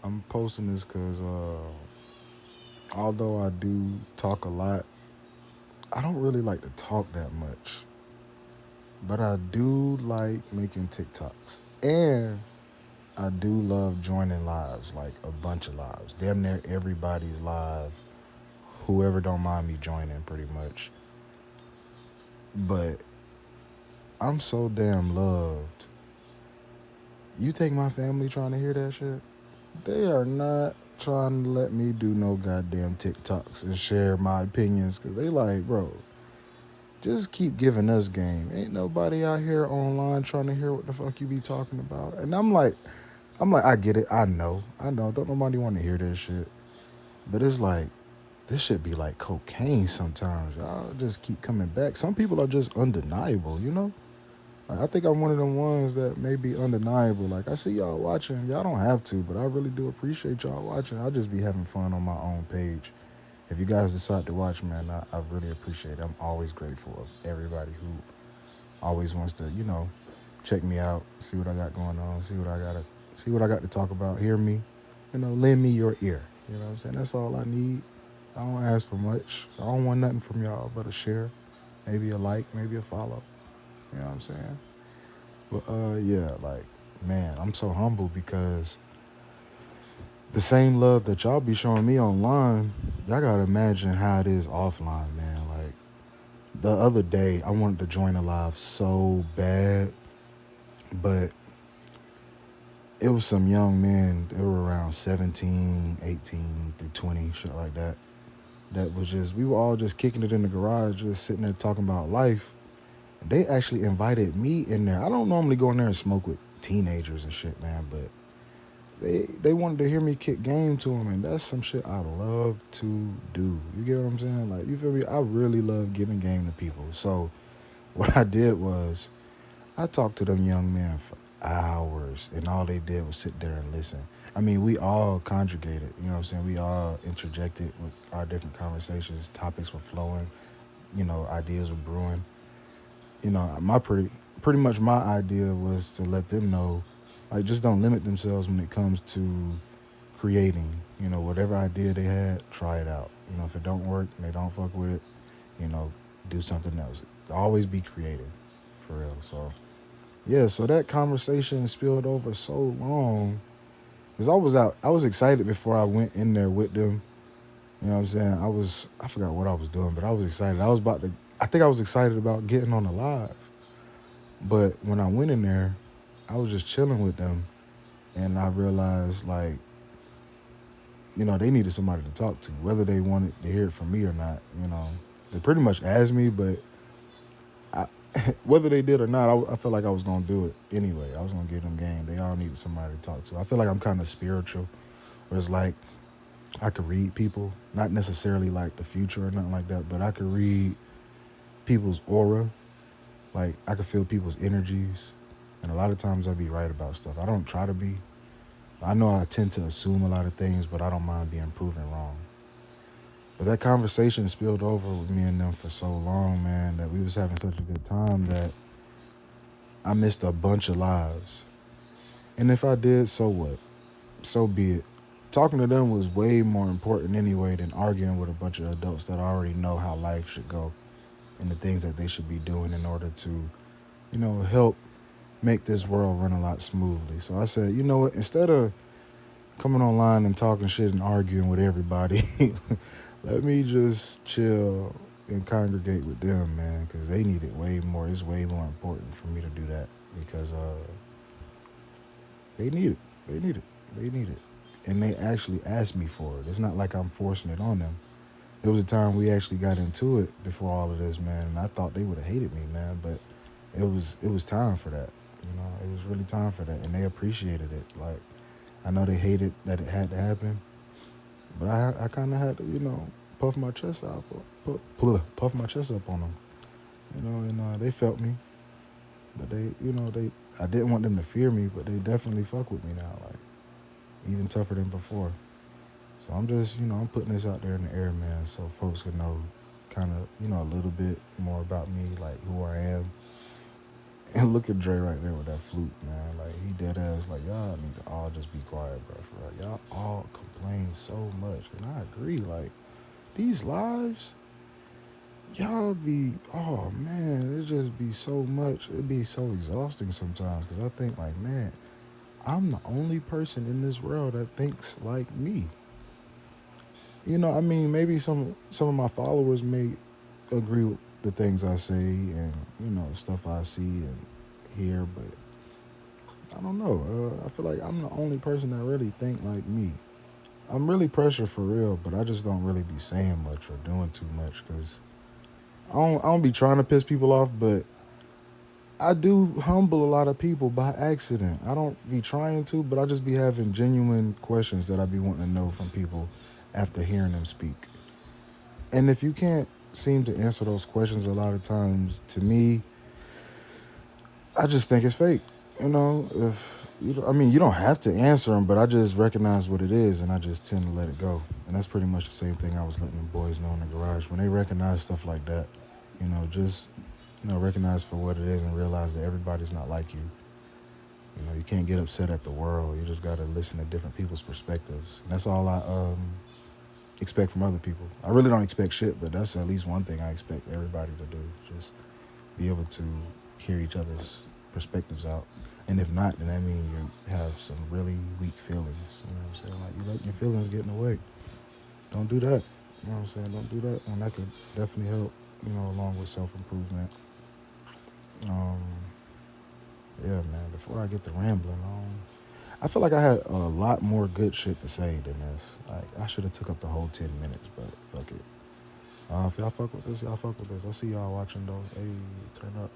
I'm posting this because although I do talk a lot, I don't really like to talk that much. But I do like making TikToks. And I do love joining lives, like a bunch of lives. Damn near everybody's live. Whoever don't mind me joining, pretty much. But I'm so damn loved. You think my family trying to hear that shit? They are not trying to let me do no goddamn TikToks and share my opinions because they like, bro, just keep giving us game. Ain't nobody out here online trying to hear what the fuck you be talking about. And I'm like, I get it. I know. Don't nobody want to hear this shit. But it's like, this shit be like cocaine sometimes. Y'all just keep coming back. Some people are just undeniable, you know? Like, I think I'm one of them ones that may be undeniable. Like, I see y'all watching. Y'all don't have to, but I really do appreciate y'all watching. I'll just be having fun on my own page. If you guys decide to watch, man, I really appreciate it. I'm always grateful of everybody who always wants to, check me out, see what I got going on, see what I got to talk about, hear me, lend me your ear. You know what I'm saying? That's all I need. I don't ask for much. I don't want nothing from y'all but a share, maybe a like, maybe a follow. You know what I'm saying? But yeah, like, man, I'm so humble because the same love that y'all be showing me online, y'all gotta imagine how it is offline, man. Like the other day, I wanted to join a live so bad, but it was some young men. They were around 17, 18 through 20, shit like that. That was just, we were all just kicking it in the garage, just sitting there talking about life. They actually invited me in there. I don't normally go in there and smoke with teenagers and shit, man, but they wanted to hear me kick game to them, and that's some shit I love to do. You get what I'm saying? Like, you feel me? I really love giving game to people. So what I did was I talked to them young men for hours, and all they did was sit there and listen. I mean, we all conjugated, you know what I'm saying? We all interjected with our different conversations. Topics were flowing, ideas were brewing. My pretty much my idea was to let them know, like, just don't limit themselves when it comes to creating. Whatever idea they had, try it out. If it don't work and they don't fuck with it, you know, do something else. Always be creative, for real. So yeah, so that conversation spilled over so long because I was excited before I went in there with them. You know what I'm saying? I forgot what I was doing, but I was excited. I think I was excited about getting on the live. But when I went in there, I was just chilling with them, and I realized, like, they needed somebody to talk to, whether they wanted to hear it from me or not. They pretty much asked me, but I, whether they did or not, I felt like I was gonna do it anyway. I was gonna give them game. They all needed somebody to talk to. I feel like I'm kind of spiritual, where it's like I could read people, not necessarily like the future or nothing like that, but I could read people's aura. Like, I could feel people's energies, and a lot of times I be right about stuff. I don't try to be. I know I tend to assume a lot of things, but I don't mind being proven wrong. But that conversation spilled over with me and them for so long, man, that we was having such a good time that I missed a bunch of lives. And if I did, so what? So be it. Talking to them was way more important anyway than arguing with a bunch of adults that already know how life should go and the things that they should be doing in order to, help make this world run a lot smoothly. So I said, you know what? Instead of coming online and talking shit and arguing with everybody, let me just chill and congregate with them, man, because they need it way more. It's way more important for me to do that because they need it. They need it. They need it. And they actually asked me for it. It's not like I'm forcing it on them. There was a time we actually got into it before all of this, man, and I thought they would have hated me, man, but it was time for that. It was really time for that, and they appreciated it. Like, I know they hated that it had to happen, but I kind of had to, puff my chest out, puff my chest up on them, and they felt me, but I didn't want them to fear me, but they definitely fuck with me now, like even tougher than before. So I'm just, I'm putting this out there in the air, man, so folks can know kind of, a little bit more about me, like who I am, And look at Dre right there with that flute, man. Like, he dead ass. Like, y'all need to all just be quiet, bro. For real. Y'all all complain so much, and I agree. Like, these lives, y'all be, oh man, it just be so much. It be so exhausting sometimes. Cause I think like, man, I'm the only person in this world that thinks like me. I mean, maybe some of my followers may agree with the things I say and stuff I see and hear, but I don't know. I feel like I'm the only person that really think like me. I'm really pressure for real, but I just don't really be saying much or doing too much because I don't be trying to piss people off, but I do humble a lot of people by accident. I don't be trying to, but I just be having genuine questions that I be wanting to know from people after hearing them speak. And if you can't seem to answer those questions a lot of times, to me, I just think it's fake. If I mean, you don't have to answer them, but I just recognize what it is, and I just tend to let it go. And that's pretty much the same thing I was letting the boys know in the garage when they recognize stuff like that. Just recognize for what it is and realize that everybody's not like you. You can't get upset at the world. You just gotta listen to different people's perspectives. And that's all I expect from other people. I really don't expect shit, but that's at least one thing I expect everybody to do. Just be able to hear each other's perspectives out. And if not, then that means you have some really weak feelings. You know what I'm saying? Like, you let your feelings get in the way. Don't do that. You know what I'm saying? Don't do that. And that could definitely help, along with self-improvement. Um, yeah, man, before I get to rambling on, I feel like I had a lot more good shit to say than this. Like, I should have took up the whole 10 minutes, but fuck it. If y'all fuck with this, y'all fuck with this. I see y'all watching, though. Hey, turn up.